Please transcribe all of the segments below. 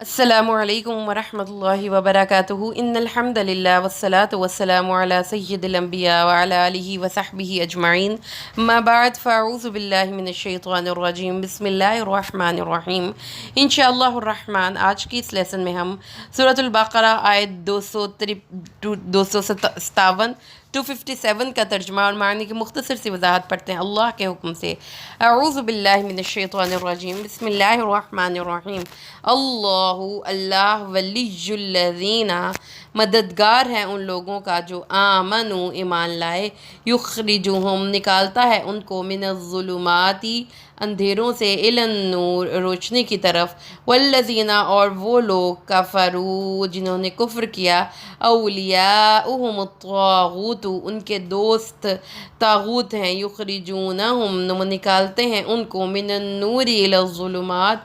السلام علیکم ورحمۃ اللہ وبرکاتہ ان الحمد للہ والصلاة والسلام علی سید الانبیاء وعلی آلہ وصحبہ اجمعین ما بعد فاعوذ باللہ من الشیطان الرجیم بسم اللہ الرحمن الرحیم انشاءاللہ الرحمن آج کی اس لیسن میں ہم سورۃ البقرہ آیت 257 257 کا ترجمہ اور معنی کی مختصر سی وضاحت پڑھتے ہیں اللہ کے حکم سے۔ اعوذ باللہ من الشیطان الرجیم بسم اللہ الرحمن الرحیم۔ اللہ ولی الذین مددگار ہے ان لوگوں کا جو آمنوا ایمان لائے، یخرجہم نکالتا ہے ان کو من الظلمات اندھیروں سے الی النور روشنی کی طرف، والذین اور وہ لوگ کفروا جنہوں نے کفر کیا، اولیاؤہم الطاغوت ان کے دوست طاغوت ہیں، یخرجونہم وہ نکالتے ہیں ان کو من النور الی الظلمات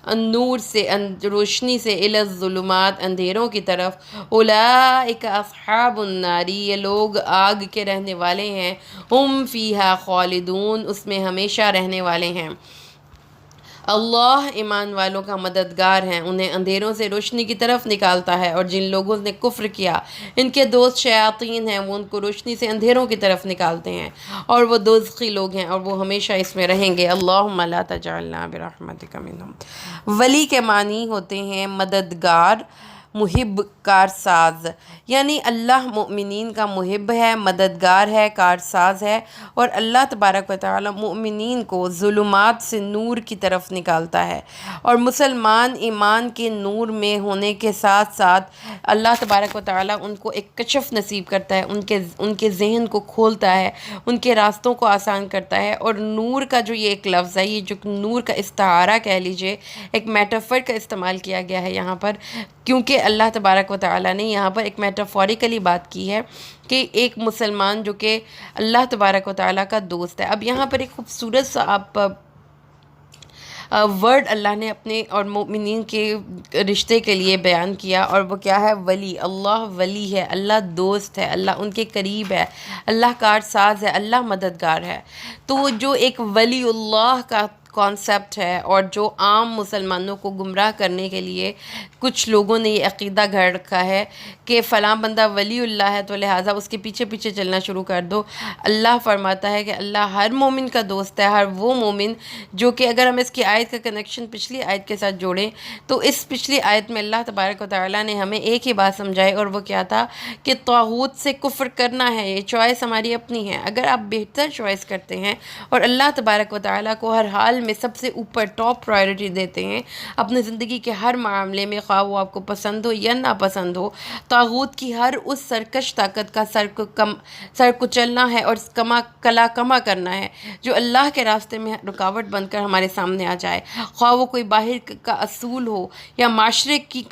نور سے روشنی سے الی الظلمات اندھیروں کی طرف، اولئک اصحاب النار یہ لوگ آگ کے رہنے والے ہیں، ہم فیہا خالدون اس میں ہمیشہ رہنے والے ہیں۔ اللہ ایمان والوں کا مددگار ہے، انہیں اندھیروں سے روشنی کی طرف نکالتا ہے، اور جن لوگوں نے کفر کیا ان کے دوست شیاطین ہیں، وہ ان کو روشنی سے اندھیروں کی طرف نکالتے ہیں اور وہ دوزخی لوگ ہیں اور وہ ہمیشہ اس میں رہیں گے۔ اللہم لا تجعلنا برحمتک منہم۔ ولی کے معنی ہوتے ہیں مددگار، محب، کارساز، یعنی اللہ مومنین کا محب ہے، مددگار ہے، کارساز ہے، اور اللہ تبارک و تعالی مومنین کو ظلمات سے نور کی طرف نکالتا ہے، اور مسلمان ایمان کے نور میں ہونے کے ساتھ ساتھ اللہ تبارک و تعالی ان کو ایک کشف نصیب کرتا ہے، ان کے ذہن کو کھولتا ہے، ان کے راستوں کو آسان کرتا ہے۔ اور نور کا جو یہ ایک لفظ ہے، یہ جو نور کا استعارہ کہہ لیجئے، ایک میٹافر کا استعمال کیا گیا ہے یہاں پر، کیونکہ اللہ تبارک و تعالی نے یہاں پر ایک میٹافوریکلی بات کی ہے کہ ایک مسلمان جو کہ اللہ تبارک و تعالی کا دوست ہے۔ اب یہاں پر ایک خوبصورت سا آپ ورڈ اللہ نے اپنے اور مومنین کے رشتے کے لیے بیان کیا، اور وہ کیا ہے؟ ولی۔ اللہ ولی ہے، اللہ دوست ہے، اللہ ان کے قریب ہے، اللہ کارساز ہے، اللہ مددگار ہے۔ تو جو ایک ولی اللہ کا کانسیپٹ ہے، اور جو عام مسلمانوں کو گمراہ کرنے کے لیے کچھ لوگوں نے یہ عقیدہ گھڑ رکھا ہے کہ فلاں بندہ ولی اللہ ہے تو لہٰذا اس کے پیچھے پیچھے چلنا شروع کر دو۔ اللہ فرماتا ہے کہ اللہ ہر مومن کا دوست ہے، ہر وہ مومن جو کہ اگر ہم اس کی آیت کا کنیکشن پچھلی آیت کے ساتھ جوڑیں تو اس پچھلی آیت میں اللہ تبارک و تعالیٰ نے ہمیں ایک ہی بات سمجھائی، اور وہ کیا تھا کہ طاغوت سے کفر کرنا ہے، یہ چوائس ہماری اپنی ہے۔ اگر آپ بہتر چوائس کرتے ہیں اور اللہ تبارک و تعالیٰ کو ہر حال میں سب سے اوپر ٹاپ پرائرٹی دیتے ہیں اپنی زندگی کے ہر معاملے میں، خواہ وہ آپ کو پسند ہو یا ناپسند ہو، طاغوت کی ہر اس سرکش طاقت کا سر کچلنا ہے اور کما کرنا ہے جو اللہ کے راستے میں رکاوٹ بن کر ہمارے سامنے آ جائے، خواہ وہ کوئی باہر کا اصول ہو یا معاشرے کی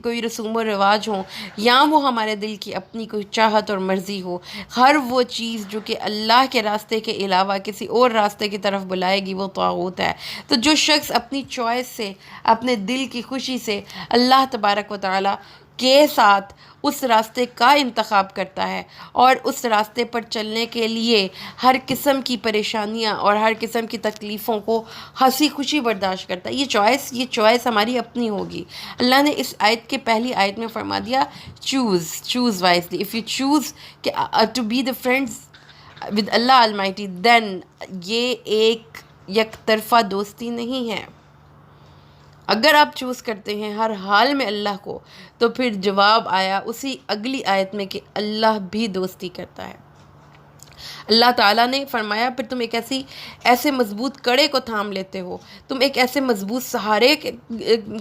کوئی رسوم و رواج ہوں، یا وہ ہمارے دل کی اپنی کوئی چاہت اور مرضی ہو، ہر وہ چیز جو کہ اللہ کے راستے کے علاوہ کسی اور راستے کی طرف بلائے گی وہ طاغوت ہے۔ تو جو شخص اپنی چوائس سے، اپنے دل کی خوشی سے اللہ تبارک و تعالی کے ساتھ اس راستے کا انتخاب کرتا ہے اور اس راستے پر چلنے کے لیے ہر قسم کی پریشانیاں اور ہر قسم کی تکلیفوں کو ہنسی خوشی برداشت کرتا ہے، یہ چوائس ہماری اپنی ہوگی۔ اللہ نے اس آیت کے پہلی آیت میں فرما دیا choose wisely, if you choose to be the friends with اللہ المائٹی، دین یہ ایک یک طرفہ دوستی نہیں ہے۔ اگر آپ چوز کرتے ہیں ہر حال میں اللہ کو، تو پھر جواب آیا اسی اگلی آیت میں کہ اللہ بھی دوستی کرتا ہے۔ اللہ تعالیٰ نے فرمایا پھر تم ایک ایسے مضبوط کڑے کو تھام لیتے ہو، تم ایک ایسے مضبوط سہارے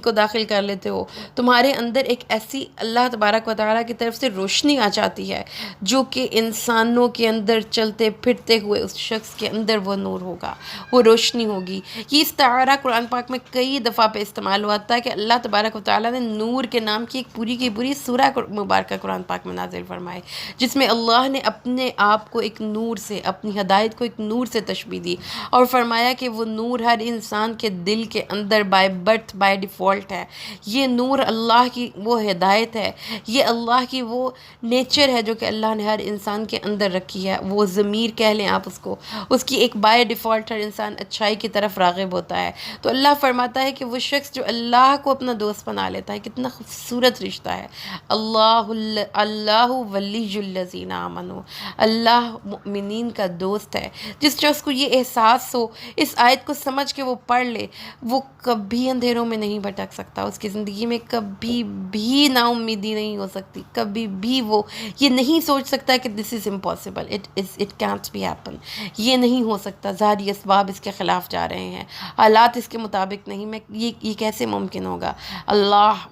کو داخل کر لیتے ہو، تمہارے اندر ایک ایسی اللہ تبارک و تعالیٰ کی طرف سے روشنی آ جاتی ہے جو کہ انسانوں کے اندر چلتے پھرتے ہوئے اس شخص کے اندر وہ نور ہوگا، وہ روشنی ہوگی۔ یہ استعارہ قرآن پاک میں کئی دفعہ پہ استعمال ہوا تھا کہ اللہ تبارک و تعالیٰ نے نور کے نام کی ایک پوری کی پوری سورہ مبارکہ قرآن پاک میں نازل فرمائے، جس میں اللہ نے اپنے آپ کو ایک نور سے، اپنی ہدایت کو ایک نور سے تشبیہ دی، اور فرمایا کہ وہ نور ہر انسان کے دل کے اندر بائی برتھ بائی ڈیفالٹ ہے۔ یہ نور اللہ کی وہ ہدایت ہے، یہ اللہ کی وہ نیچر ہے جو کہ اللہ نے ہر انسان کے اندر رکھی ہے، وہ ضمیر کہہ لیں آپ اس کو، اس کی ایک بائی ڈیفالٹ ہر انسان اچھائی کی طرف راغب ہوتا ہے۔ تو اللہ فرماتا ہے کہ وہ شخص جو اللہ کو اپنا دوست بنا لیتا ہے، کتنا خوبصورت رشتہ ہے۔ اللہ ولی الذین آمنوا، اللہ مؤمنین کا دوست ہے۔ جس شخص کو یہ احساس ہو، اس آیت کو سمجھ کے وہ پڑھ لے، وہ کبھی اندھیروں میں نہیں بھٹک سکتا، اس کی زندگی میں کبھی بھی نا امیدی نہیں ہو سکتی، کبھی بھی وہ یہ نہیں سوچ سکتا کہ this is impossible, it can't be happen, یہ نہیں ہو سکتا، ظاہری اسباب اس کے خلاف جا رہے ہیں، حالات اس کے مطابق نہیں، میں یہ کیسے ممکن ہوگا۔ اللہ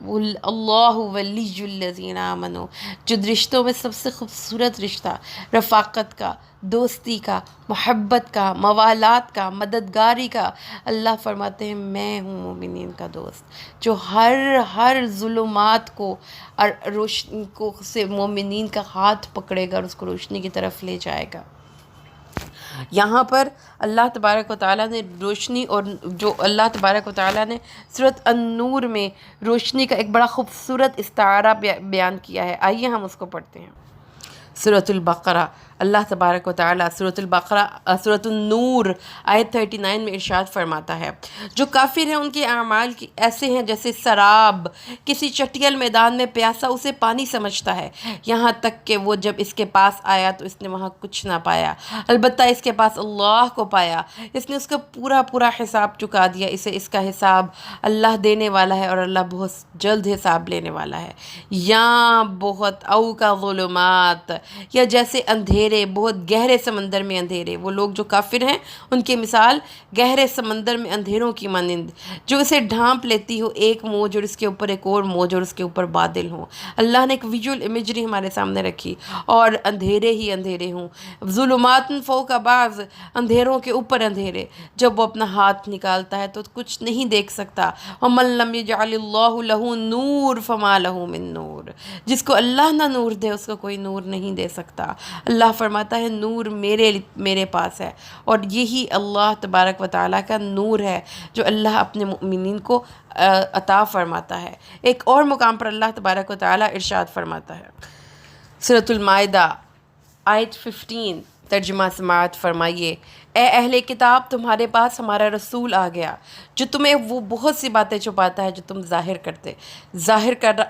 ولی الذین آمنوا، جو رشتوں میں سب سے خوبصورت رشتہ رفاقت کا، دوستی کا، محبت کا، موالات کا، مددگاری کا، اللہ فرماتے ہیں میں ہوں مومنین کا دوست، جو ہر ظلمات کو اور روشنی کو سے مومنین کا ہاتھ پکڑے گا اور اس کو روشنی کی طرف لے جائے گا۔ یہاں پر اللہ تبارک و تعالیٰ نے روشنی، اور جو اللہ تبارک و تعالیٰ نے سورۃ النور میں روشنی کا ایک بڑا خوبصورت استعارہ بیان کیا ہے، آئیے ہم اس کو پڑھتے ہیں۔ سورۃ البقرہ، اللہ تبارک و تعالیٰ سورۃ النور آیت 39 میں ارشاد فرماتا ہے، جو کافر ہیں ان کے اعمال ایسے ہیں جیسے سراب کسی چٹیل میدان میں پیاسا اسے پانی سمجھتا ہے، یہاں تک کہ وہ جب اس کے پاس آیا تو اس نے وہاں کچھ نہ پایا، البتہ اس کے پاس اللہ کو پایا، اس نے اس کا پورا حساب چکا دیا، اسے اس کا حساب اللہ دینے والا ہے اور اللہ بہت جلد حساب لینے والا ہے۔ یا بہت او کا ظلمات، یا جیسے اندھیرے، بہت گہرے سمندر میں اندھیرے، وہ لوگ جو کافر ہیں ان کی مثال گہرے سمندر میں اندھیروں کی مانند، جو اسے ڈھانپ لیتی ہو ایک موج اور اس کے اوپر ایک اور موج اور اس کے اوپر بادل ہوں۔ اللہ نے ایک ویژول امیجری ہمارے سامنے رکھی، اور اندھیرے ہی اندھیرے ہوں، ظلمات فوق بعض، اندھیروں کے اوپر اندھیرے، جب وہ اپنا ہاتھ نکالتا ہے تو کچھ نہیں دیکھ سکتا۔ وَمَن لَّمْ يَجْعَلِ اللَّهُ لَهُ نُورٌ فَمَا لَهُ مِن نُور، جس کو اللہ نہ نور دے اس کو کوئی نور نہیں دے سکتا۔ اللہ فرماتا ہے نور میرے پاس ہے، اور یہی اللہ تبارک و تعالیٰ کا نور ہے جو اللہ اپنے مؤمنین کو عطا فرماتا ہے۔ ایک اور مقام پر اللہ تبارک و تعالیٰ ارشاد فرماتا ہے، سورۃ المائدہ آیت 15، ترجمہ سماعت فرمائیے، اے اہل کتاب تمہارے پاس ہمارا رسول آ گیا جو تمہیں وہ بہت سی باتیں چھپاتا ہے جو تم ظاہر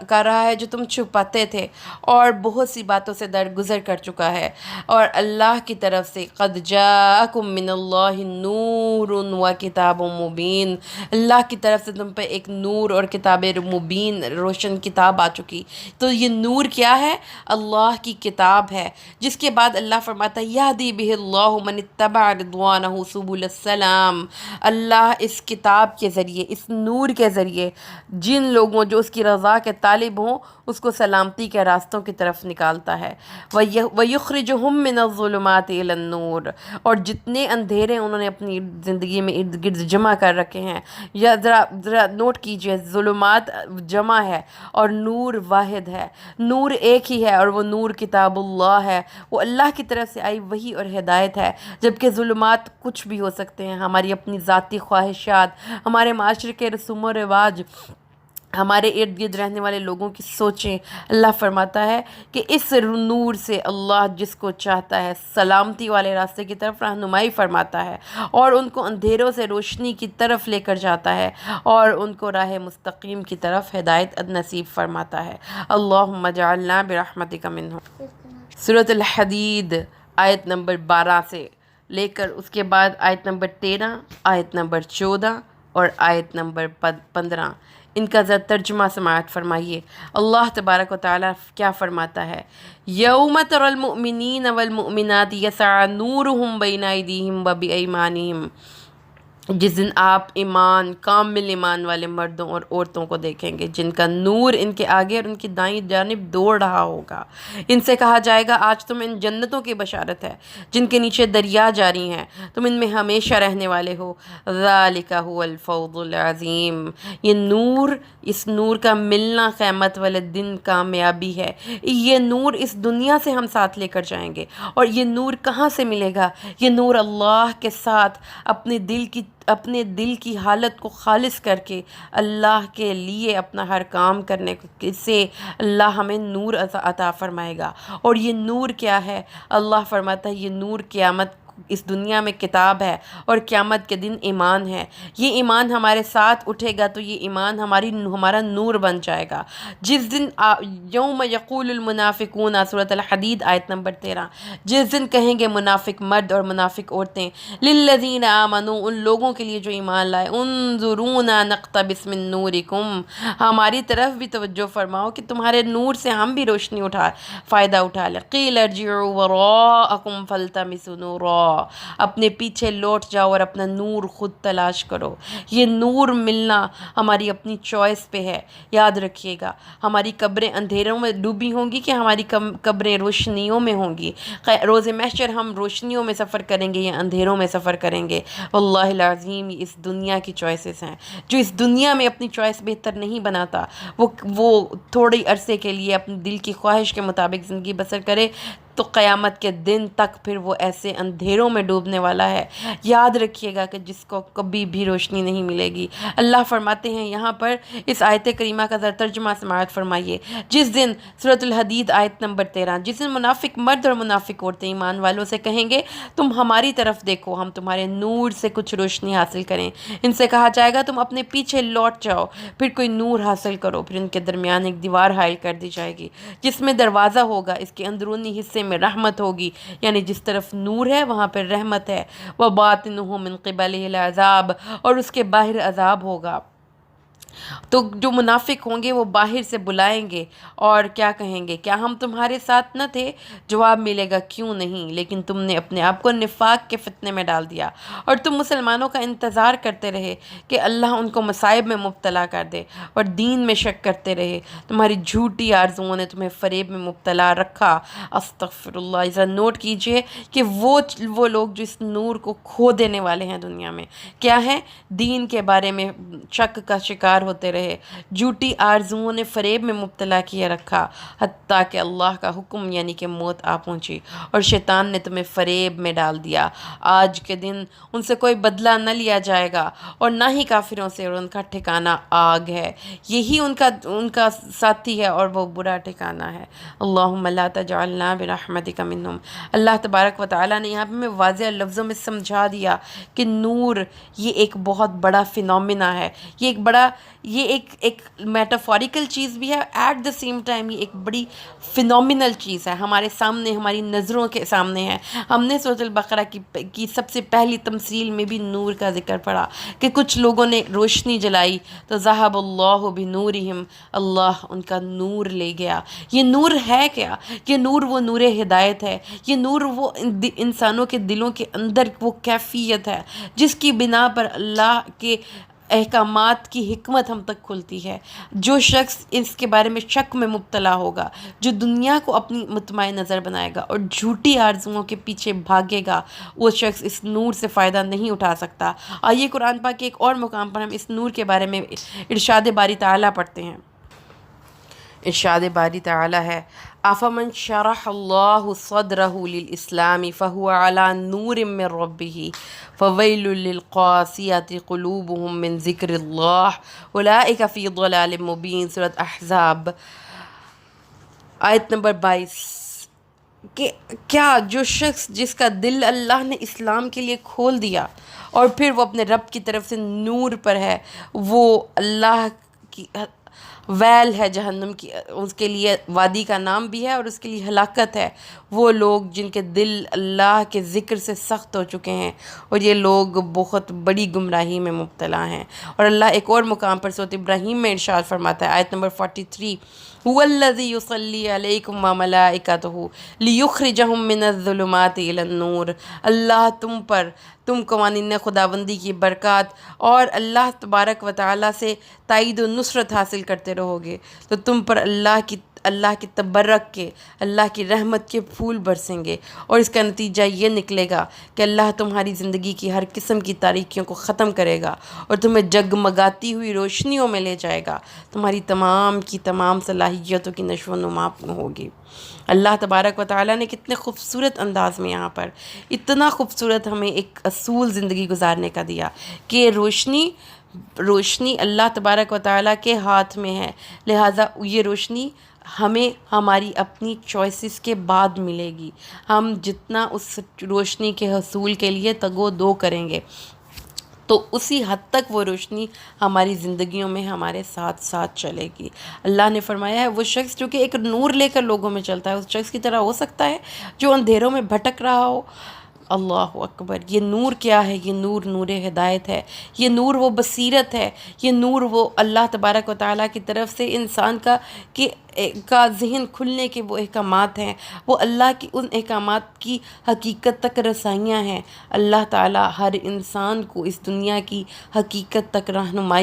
کر رہا ہے جو تم چھپاتے تھے، اور بہت سی باتوں سے درگزر کر چکا ہے، اور اللہ کی طرف سے قد جاءکم من اللہ نور و کتاب مبین، اللہ کی طرف سے تم پہ ایک نور اور کتاب مبین روشن کتاب آ چکی۔ تو یہ نور کیا ہے؟ اللہ کی کتاب ہے، جس کے بعد اللہ فرماتا ہے یہدی بہ اللہ من اتبع رضوانہ سبل السلام، اللہ اس کتاب کے ذریعے، اس نور کے ذریعے جن لوگوں جو اس کی رضا کے طالب ہوں اس کو سلامتی کے راستوں کی طرف نکالتا ہے۔ وَيُخْرِجُهُم مِّنَ الظُّلُمَاتِ إِلَى النُّورِ، اور جتنے اندھیرے انہوں نے اپنی زندگی میں ارد گرد جمع کر رکھے ہیں، یا ذرا نوٹ کیجئے، ظلمات جمع ہے اور نور واحد ہے، نور ایک ہی ہے، اور وہ نور کتاب اللہ ہے، وہ اللہ کی طرف سے آئی وحی اور ہدایت ہے، جبکہ ظلمات کچھ بھی ہو سکتے ہیں، ہماری اپنی ذاتی خواہشات، ہمارے معاشرے کے رسوم و رواج، ہمارے ارد گرد رہنے والے لوگوں کی سوچیں۔ اللہ فرماتا ہے کہ اس نور سے اللہ جس کو چاہتا ہے سلامتی والے راستے کی طرف رہنمائی فرماتا ہے، اور ان کو اندھیروں سے روشنی کی طرف لے کر جاتا ہے، اور ان کو راہ مستقیم کی طرف ہدایت نصیب فرماتا ہے۔ اللہم اجعلنا برحمتک منہم۔ سورۃ الحدید آیت نمبر 12 سے لے کر اس کے بعد آیت نمبر 13، آیت نمبر 14 اور آیت نمبر 15، ان کا ذرا ترجمہ سماعت فرمائیے۔ اللہ تبارک و تعالیٰ کیا فرماتا ہے، یوم تری المؤمنین والمؤمنات یسعی نورہم بین ایدیہم وبایمانہم، جس دن آپ ایمان کامل ایمان والے مردوں اور عورتوں کو دیکھیں گے جن کا نور ان کے آگے اور ان کی دائیں جانب دوڑ رہا ہوگا۔ ان سے کہا جائے گا آج تم ان جنتوں کی بشارت ہے جن کے نیچے دریا جاری ہیں، تم ان میں ہمیشہ رہنے والے ہو۔ ذالک هو الفوز العظیم، یہ نور، اس نور کا ملنا قیامت والے دن کامیابی ہے۔ یہ نور اس دنیا سے ہم ساتھ لے کر جائیں گے، اور یہ نور کہاں سے ملے گا؟ یہ نور اللہ کے ساتھ اپنے دل کی حالت کو خالص کر کے اللہ کے لیے اپنا ہر کام کرنے سے اللہ ہمیں نور عطا فرمائے گا۔ اور یہ نور کیا ہے؟ اللہ فرماتا ہے یہ نور قیامت اس دنیا میں کتاب ہے، اور قیامت کے دن ایمان ہے۔ یہ ایمان ہمارے ساتھ اٹھے گا تو یہ ایمان ہمارا نور بن جائے گا۔ جس دن یوم یقول المنافقون، سورۃ الحدید آیت نمبر 13، جس دن کہیں گے منافق مرد اور منافق عورتیں للذین آمنوا، ان لوگوں کے لیے جو ایمان لائے، انظرونا نقتبس من نورکم، ہماری طرف بھی توجہ فرماؤ کہ تمہارے نور سے ہم بھی روشنی فائدہ اٹھا لیں۔ قیل ارجعوا وراءکم فالتمسوا نورا، اپنے پیچھے لوٹ جاؤ اور اپنا نور خود تلاش کرو۔ یہ نور ملنا ہماری اپنی چوائس پہ ہے، یاد رکھیے گا۔ ہماری قبریں اندھیروں میں ڈوبی ہوں گی کہ ہماری قبریں روشنیوں میں ہوں گی؟ روز محشر ہم روشنیوں میں سفر کریں گے یا اندھیروں میں سفر کریں گے؟ واللہ العظیم یہ اس دنیا کی چوائسز ہیں۔ جو اس دنیا میں اپنی چوائس بہتر نہیں بناتا، وہ تھوڑی عرصے کے لیے اپنے دل کی خواہش کے مطابق زندگی بسر کرے تو قیامت کے دن تک پھر وہ ایسے اندھیروں میں ڈوبنے والا ہے۔ یاد رکھیے گا کہ جس کو کبھی بھی روشنی نہیں ملے گی۔ اللہ فرماتے ہیں یہاں پر اس آیت کریمہ کا ذرا ترجمہ سماعت فرمائیے۔ جس دن، سورۃ الحدید آیت نمبر 13، جس دن منافق مرد اور منافق عورتیں ایمان والوں سے کہیں گے تم ہماری طرف دیکھو، ہم تمہارے نور سے کچھ روشنی حاصل کریں۔ ان سے کہا جائے گا تم اپنے پیچھے لوٹ جاؤ، پھر کوئی نور حاصل کرو۔ پھر ان کے درمیان ایک دیوار حائل کر دی جائے گی جس میں دروازہ ہوگا، اس کے اندرونی حصے میں رحمت ہوگی، یعنی جس طرف نور ہے وہاں پر رحمت ہے۔ وَبَاطِنُهُ مِن قِبَلِهِ الْعَذَابُ، اور اس کے باہر عذاب ہوگا۔ تو جو منافق ہوں گے وہ باہر سے بلائیں گے اور کیا کہیں گے؟ کیا ہم تمہارے ساتھ نہ تھے؟ جواب ملے گا کیوں نہیں، لیکن تم نے اپنے آپ کو نفاق کے فتنے میں ڈال دیا اور تم مسلمانوں کا انتظار کرتے رہے کہ اللہ ان کو مصائب میں مبتلا کر دے اور دین میں شک کرتے رہے۔ تمہاری جھوٹی آرزوؤں نے تمہیں فریب میں مبتلا رکھا۔ استغفر اللہ۔ ذرا نوٹ کیجئے کہ وہ لوگ جو اس نور کو کھو دینے والے ہیں دنیا میں کیا ہیں؟ دین کے بارے میں شک کا شکار ہوتے رہے، جھوٹی آرزوؤں نے فریب میں مبتلا کیے رکھا، حتیٰ کہ اللہ کا حکم یعنی کہ موت آ پہنچی اور شیطان نے تمہیں فریب میں ڈال دیا۔ آج کے دن ان سے کوئی بدلہ نہ لیا جائے گا اور نہ ہی کافروں سے، اور ان کا ٹھکانہ آگ ہے۔ یہی ان کا ساتھی ہے اور وہ برا ٹھکانہ ہے۔ اللہم لا تجعلنا برحمتک منہم۔ اللہ تبارک و تعالیٰ نے یہاں پہ ہمیں واضح لفظوں میں سمجھا دیا کہ نور یہ ایک بہت بڑا فینومینا ہے، یہ ایک میٹافوریکل چیز بھی ہے، ایٹ دا سیم ٹائم یہ ایک بڑی فینومینل چیز ہے، ہمارے سامنے، ہماری نظروں کے سامنے ہے۔ ہم نے سورۃ البقرہ کی سب سے پہلی تمثیل میں بھی نور کا ذکر پڑھا کہ کچھ لوگوں نے روشنی جلائی تو ذہب اللہ بنورہم، اللہ ان کا نور لے گیا۔ یہ نور ہے کیا؟ یہ نور وہ نور ہدایت ہے، یہ نور وہ انسانوں کے دلوں کے اندر وہ کیفیت ہے جس کی بنا پر اللہ کے احکامات کی حکمت ہم تک کھلتی ہے۔ جو شخص اس کے بارے میں شک میں مبتلا ہوگا، جو دنیا کو اپنی مطمع نظر بنائے گا اور جھوٹی آرزوؤں کے پیچھے بھاگے گا، وہ شخص اس نور سے فائدہ نہیں اٹھا سکتا۔ آئیے قرآن پاک کے ایک اور مقام پر ہم اس نور کے بارے میں ارشاد باری تعالیٰ پڑھتے ہیں۔ ارشاد باری تعالیٰ ہے افمن شرح اللہ صدرہ للاسلام فہو علی نور من ربہ فویل للقاسیۃ قلوبہم من ذکر اللہ اولئک فی ضلال مبین، سورۃ احزاب آیت نمبر 22۔ کہ کیا جو شخص جس کا دل اللہ نے اسلام کے لیے کھول دیا اور پھر وہ اپنے رب کی طرف سے نور پر ہے، وہ اللہ کی ویل ہے جہنم کی، اس کے لیے وادی کا نام بھی ہے اور اس کے لیے ہلاکت ہے۔ وہ لوگ جن کے دل اللہ کے ذکر سے سخت ہو چکے ہیں اور یہ لوگ بہت بڑی گمراہی میں مبتلا ہیں۔ اور اللہ ایک اور مقام پر سورۃ ابراہیم میں ارشاد فرماتا ہے آیت نمبر 43، هو الذی یصلی علیکم وملائکتہ لیخرجہم من الظلمات الی النور، اللہ تم پر تم قوانین خداوندی کی برکات اور اللہ تبارک و تعالیٰ سے تائید و نصرت حاصل کرتے رہو گے تو تم پر اللہ کی تبرک کے، اللہ کی رحمت کے پھول برسیں گے، اور اس کا نتیجہ یہ نکلے گا کہ اللہ تمہاری زندگی کی ہر قسم کی تاریکیوں کو ختم کرے گا اور تمہیں جگمگاتی ہوئی روشنیوں میں لے جائے گا، تمہاری تمام کی تمام صلاحیتوں کی نشو و نما ہوگی۔ اللہ تبارک و تعالیٰ نے کتنے خوبصورت انداز میں یہاں پر اتنا خوبصورت ہمیں ایک اصول زندگی گزارنے کا دیا کہ روشنی اللہ تبارک و تعالیٰ کے ہاتھ میں ہے، لہٰذا یہ روشنی ہمیں ہماری اپنی چوائسز کے بعد ملے گی۔ ہم جتنا اس روشنی کے حصول کے لیے تگ و دو کریں گے تو اسی حد تک وہ روشنی ہماری زندگیوں میں ہمارے ساتھ ساتھ چلے گی۔ اللہ نے فرمایا ہے وہ شخص جو کہ ایک نور لے کر لوگوں میں چلتا ہے اس شخص کی طرح ہو سکتا ہے جو اندھیروں میں بھٹک رہا ہو۔ اللہ اکبر! یہ نور کیا ہے؟ یہ نور ہدایت ہے، یہ نور وہ بصیرت ہے، یہ نور وہ اللہ تبارک و تعالیٰ کی طرف سے انسان کا ذہن کھلنے کے وہ احکامات ہیں، وہ اللہ کی ان احکامات کی حقیقت تک رسائیاں ہیں۔ اللہ تعالیٰ ہر انسان کو اس دنیا کی حقیقت تک رہنمائی